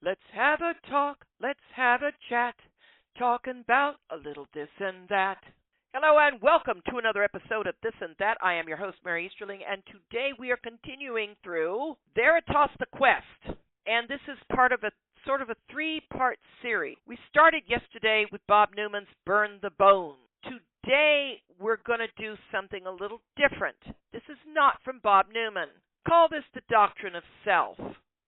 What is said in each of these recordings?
Let's have a talk, let's have a chat, talking about a little this and that. Hello and welcome to another episode of This and That. I am your host, Mary Easterling, and today we are continuing through Veritas The Quest. And this is part of a sort of a three-part series. We started yesterday with Bob Newman's Burn the Bones. Today we're going to do something a little different. This is not from Bob Newman. Call this the Doctrine of Self,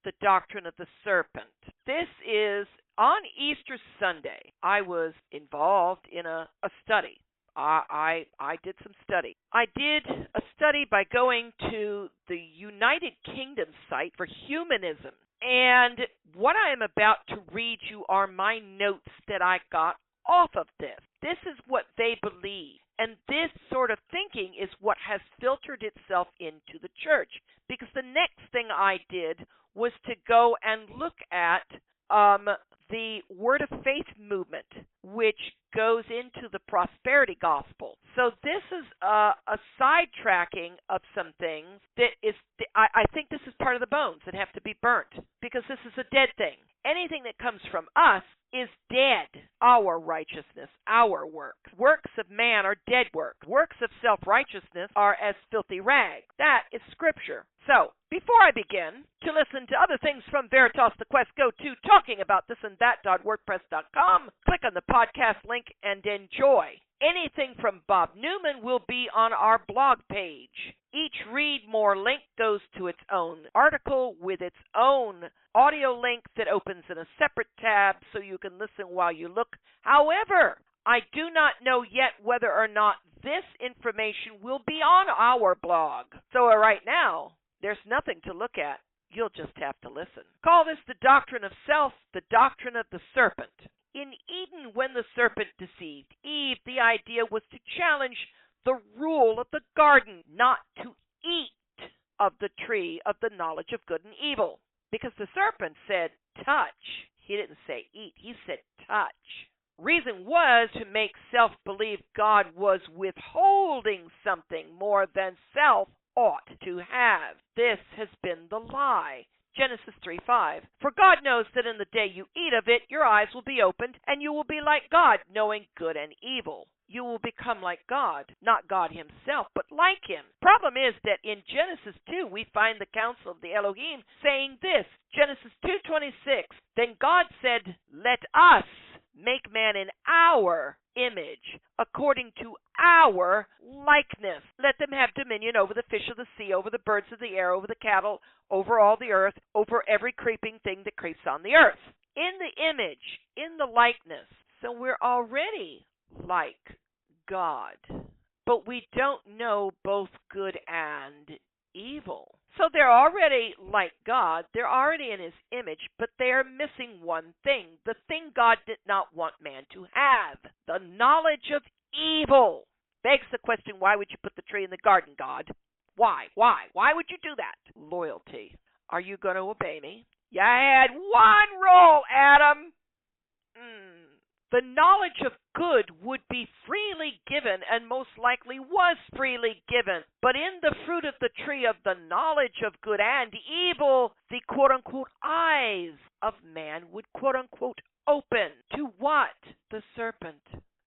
the Doctrine of the Serpent. This is on Easter Sunday. I was involved in a study. I did some study. I did a study by going to the United Kingdom site for Humanism. And what I am about to read you are my notes that I got off of this. This is what they believe. And this sort of thinking is what has filtered itself into the church. Because the next thing I did was to go and look at the Word of Faith movement, which goes into the prosperity gospel. So this is a sidetracking of some things that is, I think this is part of the bones that have to be burnt, because this is a dead thing. Anything that comes from us is dead. Our righteousness, our works. Works of man are dead works. Works of self-righteousness are as filthy rags. That is Scripture. So, before I begin, to listen to other things from Veritas The Quest, go to talkingaboutthistandthat.wordpress.com, click on the podcast link, and enjoy. Anything from Bob Newman will be on our blog page. Each Read More link goes to its own article with its own audio link that opens in a separate tab so you can listen while you look. However, I do not know yet whether or not this information will be on our blog. So right now, there's nothing to look at. You'll just have to listen. Call this the Doctrine of Self, the Doctrine of the Serpent. In Eden, when the serpent deceived Eve, the idea was to challenge the rule of the garden, not to eat of the tree of the knowledge of good and evil. Because the serpent said, touch. He didn't say eat. He said touch. Reason was to make self believe God was withholding something more than self ought to have. This has been the lie. Genesis 3:5. For God knows that in the day you eat of it, your eyes will be opened, and you will be like God, knowing good and evil. You will become like God, not God himself, but like him. Problem is that in Genesis 2, we find the counsel of the Elohim saying this. Genesis 2:26. Then God said, let us make man in our image, according to our likeness. Let them have dominion over the fish of the sea, over the birds of the air, over the cattle, over all the earth, over every creeping thing that creeps on the earth. In the image, in the likeness. So we're already like God. But we don't know both good and evil. So they're already like God, they're already in his image, but they are missing one thing, the thing God did not want man to have, the knowledge of evil. Begs the question, why would you put the tree in the garden, God? Why? Why would you do that? Loyalty. Are you going to obey me? You had one rule, Adam. The knowledge of good would be freely given, and most likely was freely given. But in the fruit of the tree of the knowledge of good and evil, the quote-unquote eyes of man would quote-unquote open. To what? The serpent.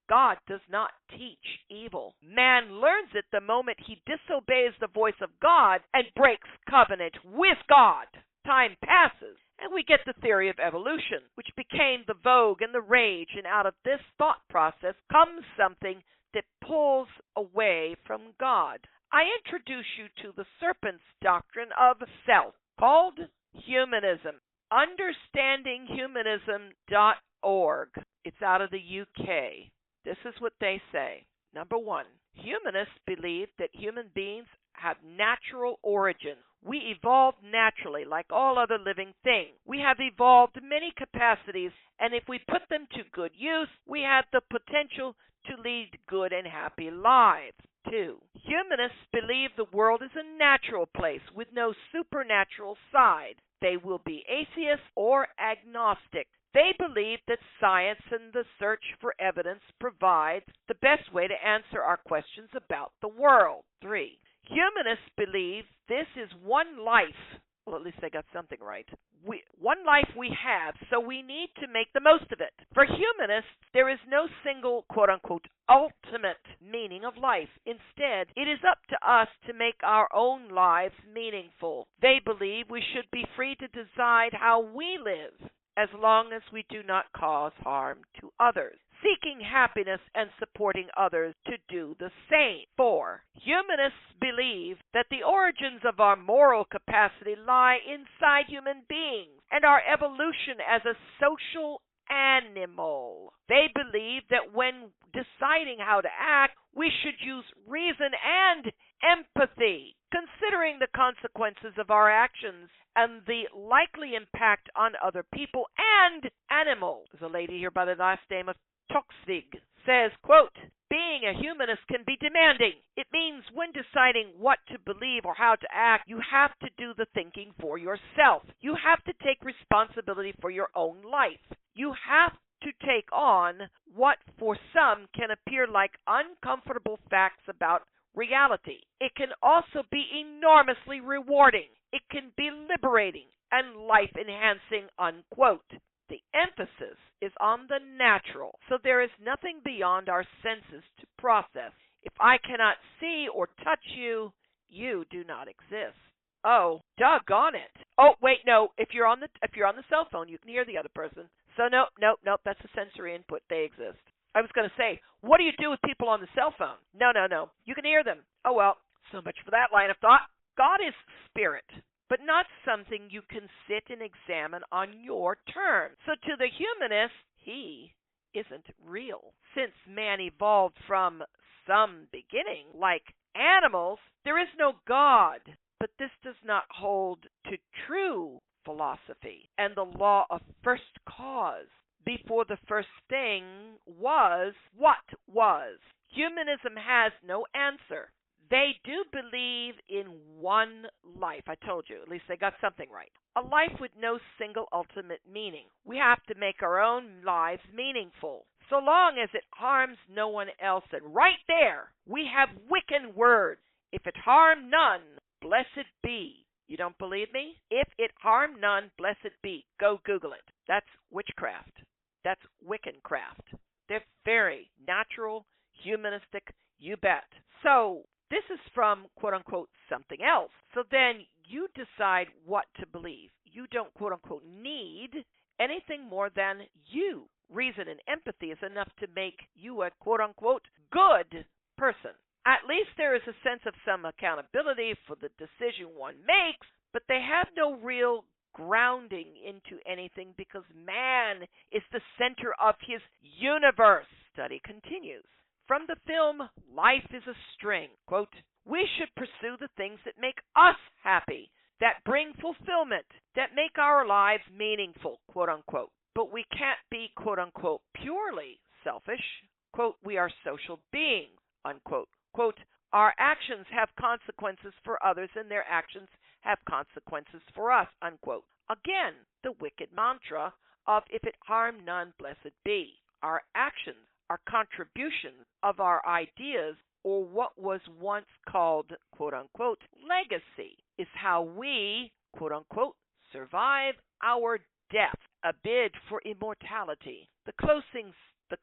God does not teach evil. Man learns it the moment he disobeys the voice of God and breaks covenant with God. Time passes, and we get the theory of evolution, which became the vogue and the rage, and out of this thought process comes something that pulls away from God. I introduce you to the serpent's doctrine of self, called Humanism. Understandinghumanism.org. It's out of the UK. This is what they say. Number one, humanists believe that human beings have natural origins. We evolved naturally, like all other living things. We have evolved many capacities, and if we put them to good use, we have the potential to lead good and happy lives. 2. Humanists believe the world is a natural place with no supernatural side. They will be atheists or agnostic. They believe that science and the search for evidence provides the best way to answer our questions about the world. 3. Humanists believe this is one life Well, at least they got something right. One life we have, so we need to make the most of it. For humanists, there is no single, quote-unquote, ultimate meaning of life. Instead, it is up to us to make our own lives meaningful. They believe we should be free to decide how we live, as long as we do not cause harm to others, seeking happiness and supporting others to do the same. 4. Humanists believe that the origins of our moral capacity lie inside human beings and our evolution as a social animal. They believe that when deciding how to act, we should use reason and empathy, considering the consequences of our actions and the likely impact on other people and animals. There's a lady here by the last name of Toxvig says, quote, being a humanist can be demanding. It means when deciding what to believe or how to act, you have to do the thinking for yourself. You have to take responsibility for your own life. You have to take on what for some can appear like uncomfortable facts about reality. It can also be enormously rewarding. It can be liberating and life-enhancing, unquote. The emphasis is on the natural, so there is nothing beyond our senses to process. If I cannot see or touch you, you do not exist. Oh, doggone it. Oh, wait, no. If you're on the cell phone, you can hear the other person. So nope, that's a sensory input. They exist. I was going to say, what do you do with people on the cell phone? No. You can hear them. Oh, well, so much for that line of thought. God is spirit, but not something you can sit and examine on your terms. So to the humanist, he isn't real. Since man evolved from some beginning, like animals, there is no God. But this does not hold to true philosophy and the law of first cause. Before the first thing was, what was? Humanism has no answer. They do believe in one life. I told you, at least they got something right. A life with no single ultimate meaning. We have to make our own lives meaningful, so long as it harms no one else. And right there, we have Wiccan words. If it harm none, blessed be. You don't believe me? If it harm none, blessed be. Go Google it. That's witchcraft. That's Wiccan craft. They're very natural, humanistic, you bet. So this is from, quote-unquote, something else. So then you decide what to believe. You don't, quote-unquote, need anything more than you. Reason and empathy is enough to make you a, quote-unquote, good person. At least there is a sense of some accountability for the decision one makes, but they have no real grounding into anything because man is the center of his universe. Study continues. From the film, Life is a String, quote, we should pursue the things that make us happy, that bring fulfillment, that make our lives meaningful, quote unquote. But we can't be, quote unquote, purely selfish. Quote, we are social beings, unquote. Quote, our actions have consequences for others and their actions have consequences for us, unquote. Again, the wicked mantra of if it harm none, blessed be. Our actions, our contributions of our ideas, or what was once called, quote unquote, legacy, is how we, quote unquote, survive our death, a bid for immortality. The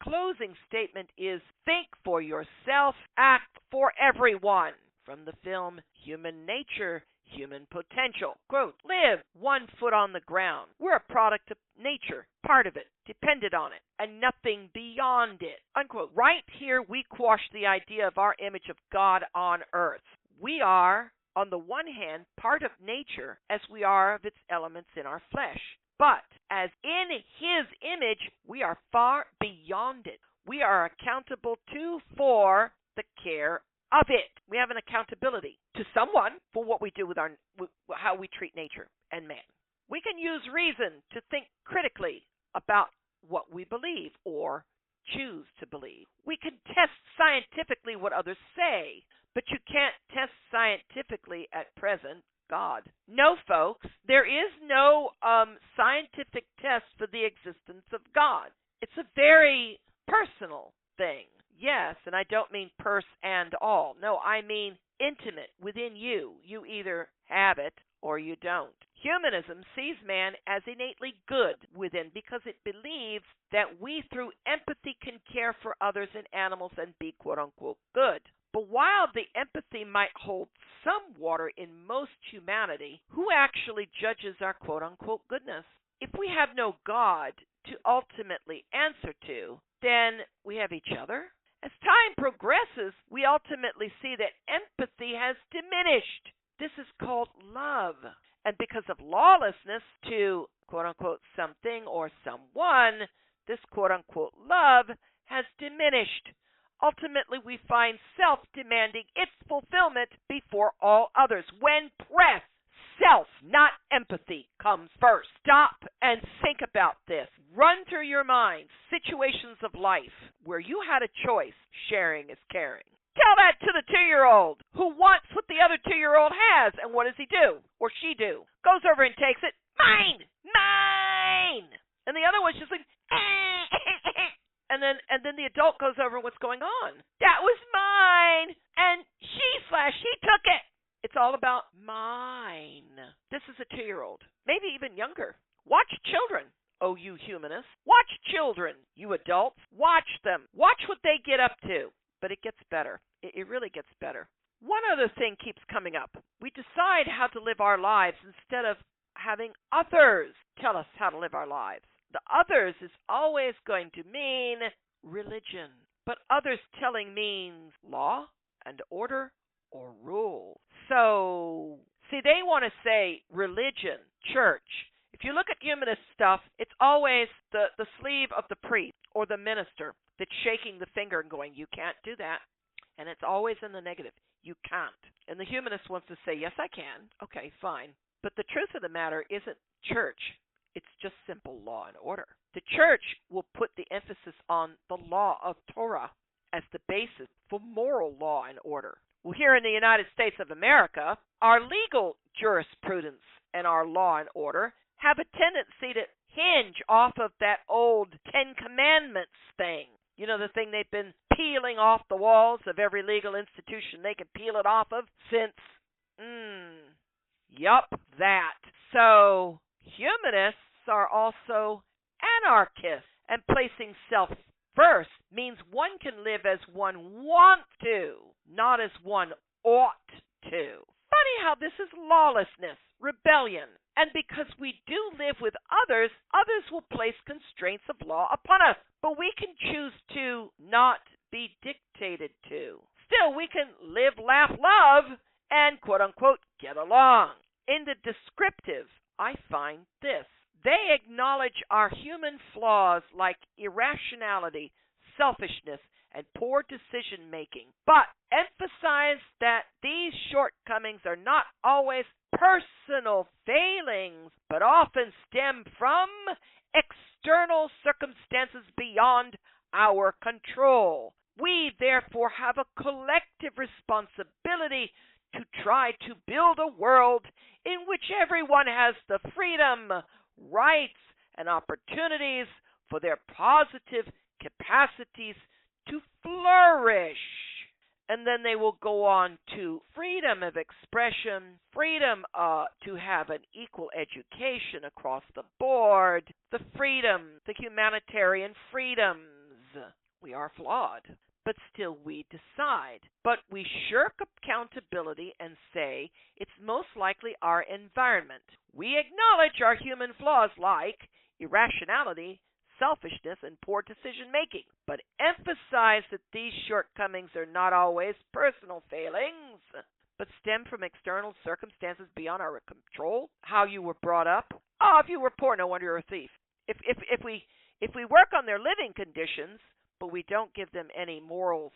closing statement is think for yourself, act for everyone. From the film Human Nature, Human Potential. Quote, live 1 foot on the ground. We're a product of nature, part of it, dependent on it, and nothing beyond it. Unquote. Right here we quash the idea of our image of God on earth. We are, on the one hand, part of nature as we are of its elements in our flesh. But as in his image, we are far beyond it. We are accountable to for the care of it. We have an accountability to someone for what we do with how we treat nature and man. We can use reason to think critically about what we believe or choose to believe. We can test scientifically what others say, but you can't test scientifically at present God. No, folks, there is no scientific test for the existence of God. It's a very personal thing. Yes, and I don't mean purse and all. No, I mean intimate within you. You either have it or you don't. Humanism sees man as innately good within because it believes that we, through empathy, can care for others and animals and be quote-unquote good. But while the empathy might hold some water in most humanity, who actually judges our quote-unquote goodness? If we have no God to ultimately answer to, then we have each other. As time progresses, we ultimately see that empathy has diminished. This is called love. And because of lawlessness to quote-unquote something or someone, this quote-unquote love has diminished. Ultimately, we find self demanding its fulfillment before all others. When pressed, self, not empathy, comes first. Stop and think about this. Run through your mind situations of life where you had a choice. Sharing is caring. Tell that to the 2-year-old who wants what the other 2-year-old has, and what does he do or she do? Goes over and takes it. Mine! Mine! And the other one's just like, and then the adult goes over what's going on. That was mine, and he took it. It's all about mine. This is a 2-year-old, maybe even younger. Watch children, oh you humanists. Watch children, you adults. Watch them. Watch what they get up to. But it gets better. It really gets better. One other thing keeps coming up. We decide how to live our lives instead of having others tell us how to live our lives. The others is always going to mean religion. But others telling means law and order or rule. So, see, they want to say religion, church. If you look at humanist stuff, it's always the sleeve of the priest or the minister that's shaking the finger and going, you can't do that. And it's always in the negative. You can't. And the humanist wants to say, yes, I can. Okay, fine. But the truth of the matter isn't church. It's just simple law and order. The church will put the emphasis on the law of Torah as the basis for moral law and order. Well, here in the United States of America, our legal jurisprudence and our law and order have a tendency to hinge off of that old 10 Commandments thing. You know, the thing they've been peeling off the walls of every legal institution they can peel it off of since, that. So, humanists are also anarchists, and placing self first means one can live as one wants to, not as one ought to. Funny how this is lawlessness, rebellion. And because we do live with others, others will place constraints of law upon us. But we can choose to not be dictated to. Still, we can live, laugh, love, and quote-unquote get along. In the descriptive, I find this. They acknowledge our human flaws like irrationality, selfishness, and poor decision-making, but emphasize that these shortcomings are not always personal failings, but often stem from external circumstances beyond our control. We, therefore, have a collective responsibility to try to build a world in which everyone has the freedom, rights, and opportunities for their positive capacities to flourish. And then they will go on to freedom of expression, freedom to have an equal education across the board, the humanitarian freedoms. We are flawed, but still we decide. But we shirk accountability and say it's most likely our environment. We acknowledge our human flaws like irrationality, selfishness, and poor decision-making, but emphasize that these shortcomings are not always personal failings, but stem from external circumstances beyond our control. How you were brought up. Oh, if you were poor, no wonder you're a thief. If we work on their living conditions, but we don't give them any morals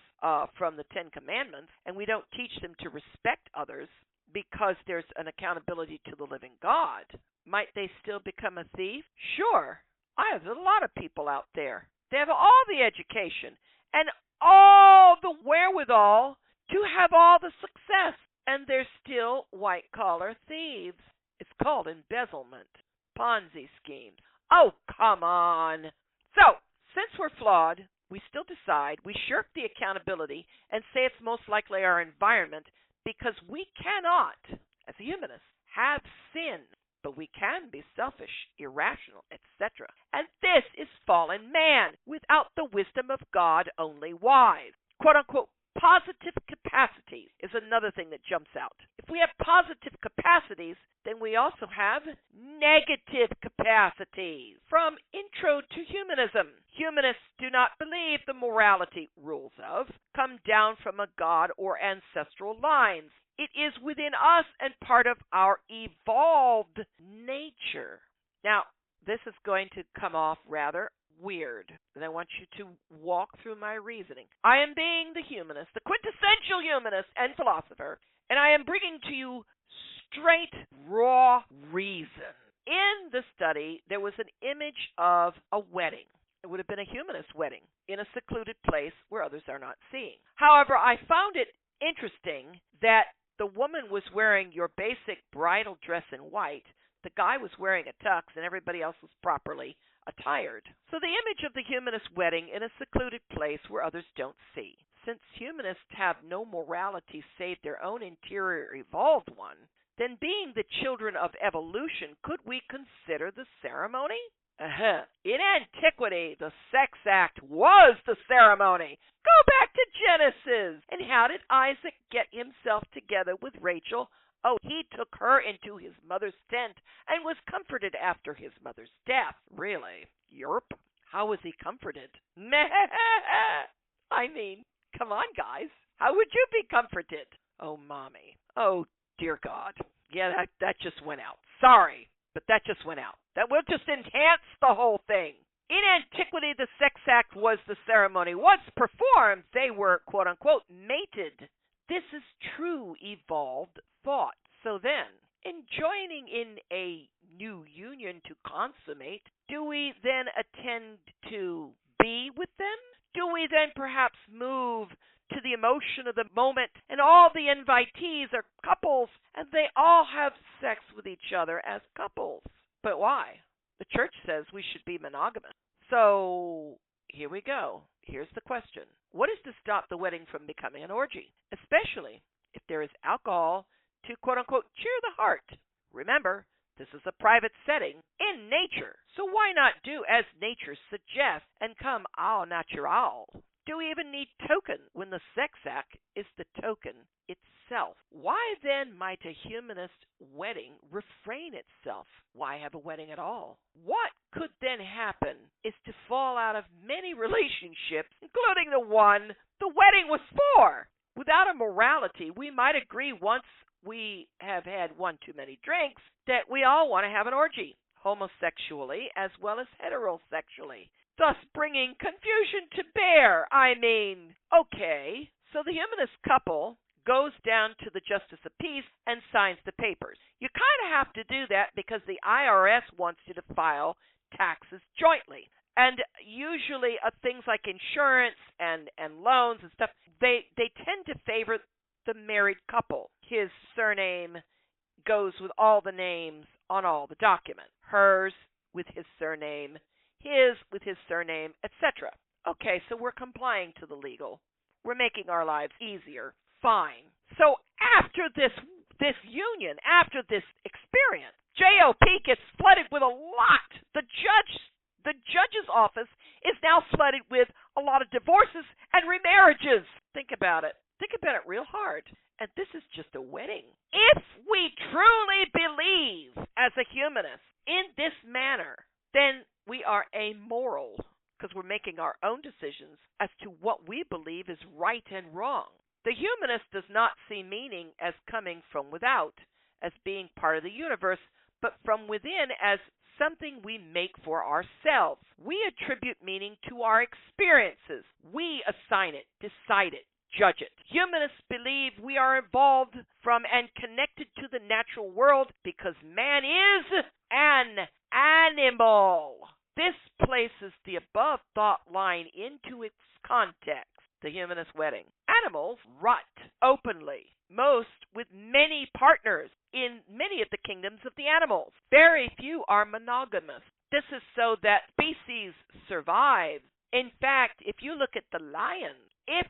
from the 10 Commandments, and we don't teach them to respect others because there's an accountability to the living God, might they still become a thief? Sure. I have a lot of people out there. They have all the education and all the wherewithal to have all the success, and they're still white-collar thieves. It's called embezzlement, Ponzi schemes. Oh, come on. So, since we're flawed, we still decide, we shirk the accountability and say it's most likely our environment because we cannot, as a humanist, have sin, but we can be selfish, irrational, etc. And this is fallen man, without the wisdom of God, only wise. Quote unquote, positive capacities is another thing that jumps out. If we have positive capacities, then we also have negative capacities. From Intro to Humanism, humanists do not believe the morality rules of come down from a god or ancestral lines. It is within us and part of our evolved nature. Now, this is going to come off rather weird, and I want you to walk through my reasoning. I am being the humanist, the quintessential humanist and philosopher, and I am bringing to you straight, raw reason. In the study, there was an image of a wedding. It would have been a humanist wedding in a secluded place where others are not seeing. However, I found it interesting that the woman was wearing your basic bridal dress in white, the guy was wearing a tux, and everybody else was properly attired. So the image of the humanist wedding in a secluded place where others don't see. Since humanists have no morality save their own interior evolved one, then being the children of evolution, could we consider the ceremony? In antiquity, the sex act was the ceremony. Go back to Genesis. And how did Isaac get himself together with Rachel? Oh, he took her into his mother's tent and was comforted after his mother's death. Really? Yerp. How was he comforted? I mean, come on, guys. How would you be comforted? Oh, Mommy. Oh, dear God. Yeah, that just went out. Sorry, but that just went out. That will just enhance the whole thing. In antiquity, the sex act was the ceremony. Once performed, they were, quote-unquote, mated. This is true evolved thought. So then, in joining in a new union to consummate, do we then attend to be with them? Do we then perhaps move to the emotion of the moment and all the invitees are couples and they all have sex with each other as couples? But why? The church says we should be monogamous. So here we go. Here's the question. What is to stop the wedding from becoming an orgy? Especially if there is alcohol to, quote-unquote, cheer the heart. Remember, this is a private setting in nature. So why not do as nature suggests and come au natural? Do we even need token when the sex act is the token itself? Why then might a humanist wedding refrain itself? Why have a wedding at all? What could then happen is to fall out of many relationships, including the one the wedding was for. Without a morality, we might agree once we have had one too many drinks that we all want to have an orgy, homosexually as well as heterosexually, thus bringing confusion to bear. I mean, okay, so the humanist couple goes down to the Justice of Peace and signs the papers. You kind of have to do that because the IRS wants you to file taxes jointly. And usually things like insurance and loans and stuff, they tend to favor the married couple. His surname goes with all the names on all the documents. Hers with his surname, his with his surname, etc. Okay, so we're complying to the legal. We're making our lives easier. Fine. So after this union, after this experience, JOP gets flooded with a lot. The judge's office is now flooded with a lot of divorces and remarriages. Think about it. Think about it real hard. And this is just a wedding. If we truly believe as a humanist in this manner, then we are amoral because we're making our own decisions as to what we believe is right and wrong. The humanist does not see meaning as coming from without, as being part of the universe, but from within as something we make for ourselves. We attribute meaning to our experiences. We assign it, decide it, judge it. Humanists believe we are evolved from and connected to the natural world because man is an animal. This places the above thought line into its context. The humanist wedding. Animals rut openly, most with many partners in many of the kingdoms of the animals. Very few are monogamous. This is so that species survive. In fact, if you look at the lion, if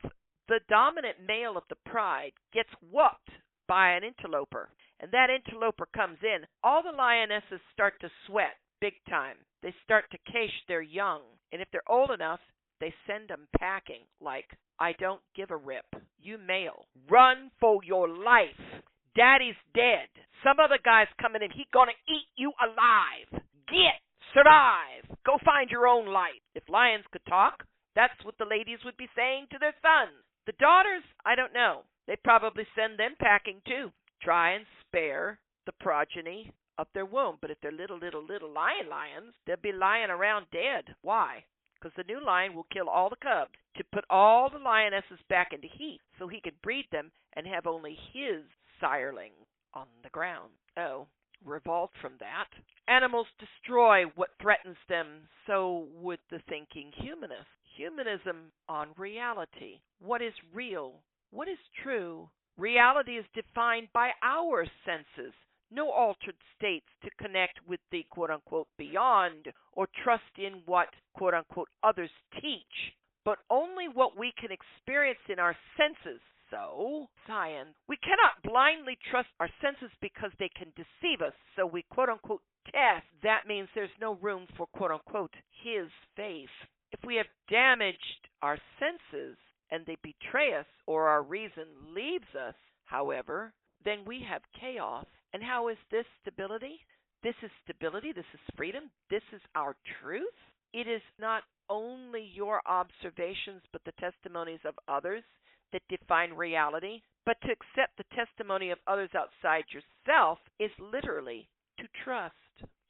the dominant male of the pride gets whooped by an interloper, and that interloper comes in, all the lionesses start to sweat big time. They start to cache their young, and if they're old enough, they send them packing like, I don't give a rip. You male, run for your life. Daddy's dead. Some other guy's coming in. He's going to eat you alive. Get, survive. Go find your own life. If lions could talk, that's what the ladies would be saying to their sons. The daughters, I don't know. They'd probably send them packing too. Try and spare the progeny of their womb. But if they're little lions, they'll be lying around dead. Why? Because the new lion will kill all the cubs to put all the lionesses back into heat so he could breed them and have only his sireling on the ground. Oh, revolt from that. Animals destroy what threatens them, so would the thinking humanist. Humanism on reality. What is real? What is true? Reality is defined by our senses. No altered states to connect with the quote-unquote beyond or trust in what quote-unquote others teach, but only what we can experience in our senses. So, science, we cannot blindly trust our senses because they can deceive us, so we quote-unquote test. That means there's no room for quote-unquote his faith. If we have damaged our senses and they betray us or our reason leaves us, however, then we have chaos. And how is this stability? This is stability. This is freedom. This is our truth. It is not only your observations but the testimonies of others that define reality. But to accept the testimony of others outside yourself is literally to trust.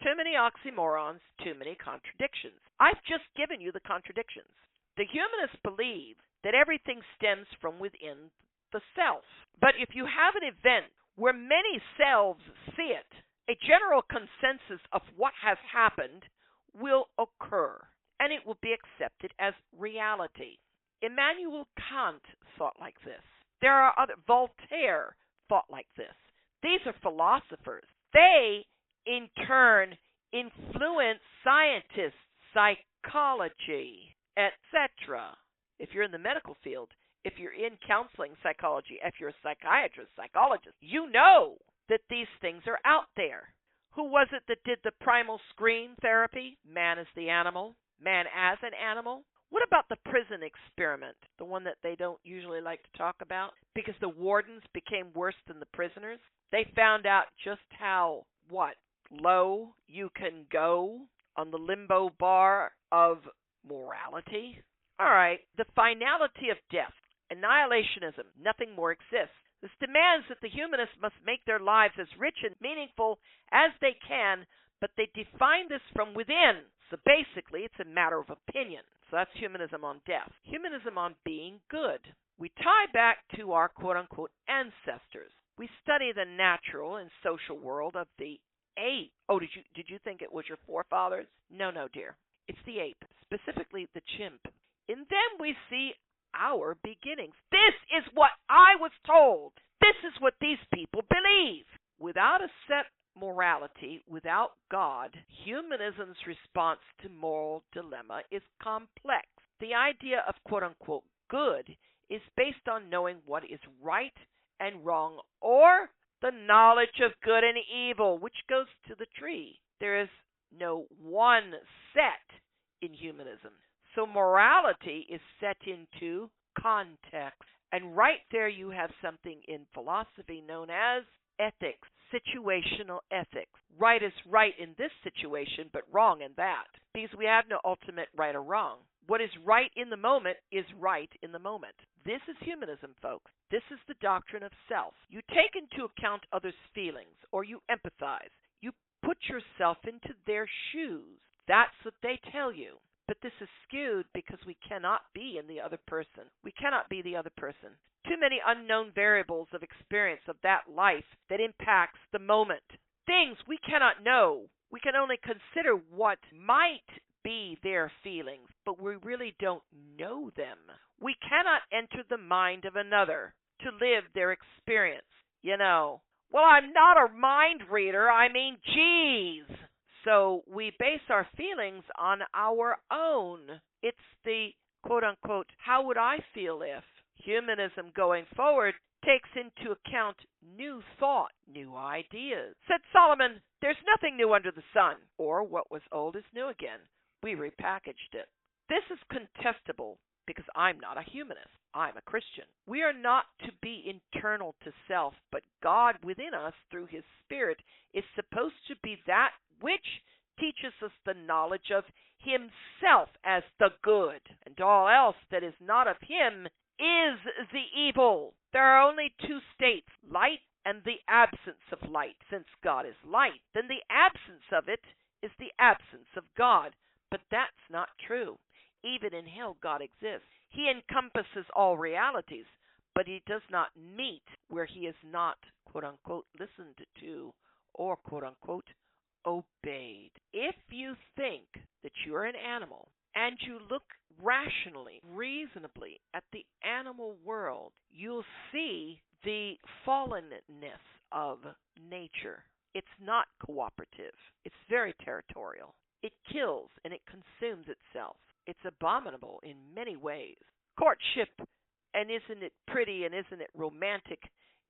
Too many oxymorons, too many contradictions. I've just given you the contradictions. The humanists believe that everything stems from within the self. But if you have an event where many selves see it, a general consensus of what has happened will occur, and it will be accepted as reality. Immanuel Kant thought like this. There are other, Voltaire thought like this. These are philosophers. They, in turn, influence scientists, psychology, etc. If you're in the medical field, if you're in counseling psychology, if you're a psychiatrist, psychologist, you know that these things are out there. Who was it that did the primal scream therapy? Man as the animal, man as an animal. What about the prison experiment, the one that they don't usually like to talk about? Because the wardens became worse than the prisoners. They found out just how, low you can go on the limbo bar of morality. All right, the finality of death. Annihilationism, nothing more exists. This demands that the humanists must make their lives as rich and meaningful as they can, but they define this from within. So basically, it's a matter of opinion. So that's humanism on death. Humanism on being good. We tie back to our quote-unquote ancestors. We study the natural and social world of the ape. Oh, did you think it was your forefathers? No, dear. It's the ape, specifically the chimp. In them we see our beginnings. This is what I was told. This is what these people believe. Without a set morality, without God, humanism's response to moral dilemma is complex. The idea of quote-unquote good is based on knowing what is right and wrong, or the knowledge of good and evil, which goes to the tree. There is no one set in humanism. So morality is set into context. And right there you have something in philosophy known as ethics, situational ethics. Right is right in this situation, but wrong in that. Because we have no ultimate right or wrong. What is right in the moment is right in the moment. This is humanism, folks. This is the doctrine of self. You take into account others' feelings, or you empathize. You put yourself into their shoes. That's what they tell you. But this is skewed because we cannot be in the other person. We cannot be the other person. Too many unknown variables of experience of that life that impacts the moment. Things we cannot know. We can only consider what might be their feelings, but we really don't know them. We cannot enter the mind of another to live their experience. Well, I'm not a mind reader. I mean, geez. So we base our feelings on our own. It's the quote-unquote, how would I feel if? Humanism going forward takes into account new thought, new ideas. Said Solomon, there's nothing new under the sun, or what was old is new again. We repackaged it. This is contestable because I'm not a humanist. I'm a Christian. We are not to be internal to self, but God within us through His Spirit is supposed to be that which teaches us the knowledge of Himself as the good, and all else that is not of Him is the evil. There are only two states, light and the absence of light. Since God is light, then the absence of it is the absence of God. But that's not true. Even in hell, God exists. He encompasses all realities, but He does not meet where He is not, quote-unquote, listened to or, quote-unquote, obeyed. If you think that you're an animal and you look rationally, reasonably at the animal world, you'll see the fallenness of nature. It's not cooperative. It's very territorial. It kills and it consumes itself. It's abominable in many ways. Courtship, and isn't it pretty and isn't it romantic,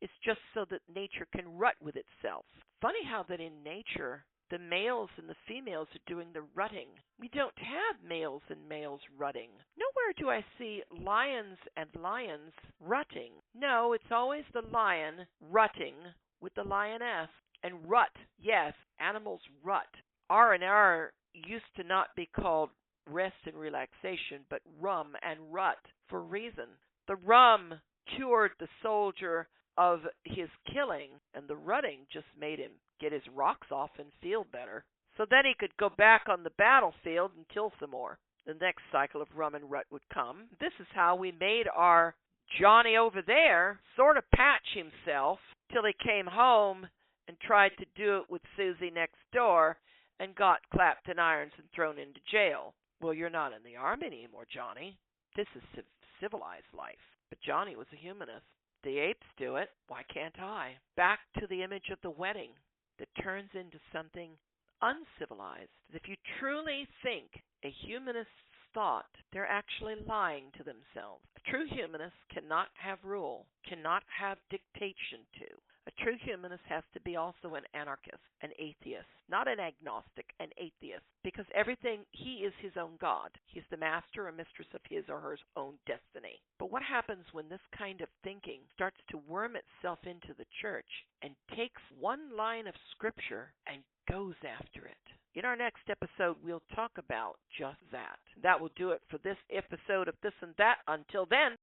is just so that nature can rut with itself. Funny how that in nature, the males and the females are doing the rutting. We don't have males and males rutting. Nowhere do I see lions and lions rutting. No, it's always the lion rutting with the lioness. And rut, yes, animals rut. R&R used to not be called rest and relaxation, but rum and rut for a reason. The rum cured the soldier of his killing, and the rutting just made him get his rocks off and feel better. So then he could go back on the battlefield and kill some more. The next cycle of rum and rut would come. This is how we made our Johnny over there sort of patch himself till he came home and tried to do it with Susie next door and got clapped in irons and thrown into jail. Well, you're not in the army anymore, Johnny. This is civilized life. But Johnny was a humanist. The apes do it. Why can't I? Back to the image of the wedding that turns into something uncivilized. If you truly think a humanist's thought, they're actually lying to themselves. A true humanist cannot have rule, cannot have dictation to. A true humanist has to be also an anarchist, an atheist, not an agnostic, an atheist, because everything, he is his own God. He's the master or mistress of his or her own destiny. But what happens when this kind of thinking starts to worm itself into the church and takes one line of scripture and goes after it? In our next episode, we'll talk about just that. That will do it for this episode of This and That. Until then,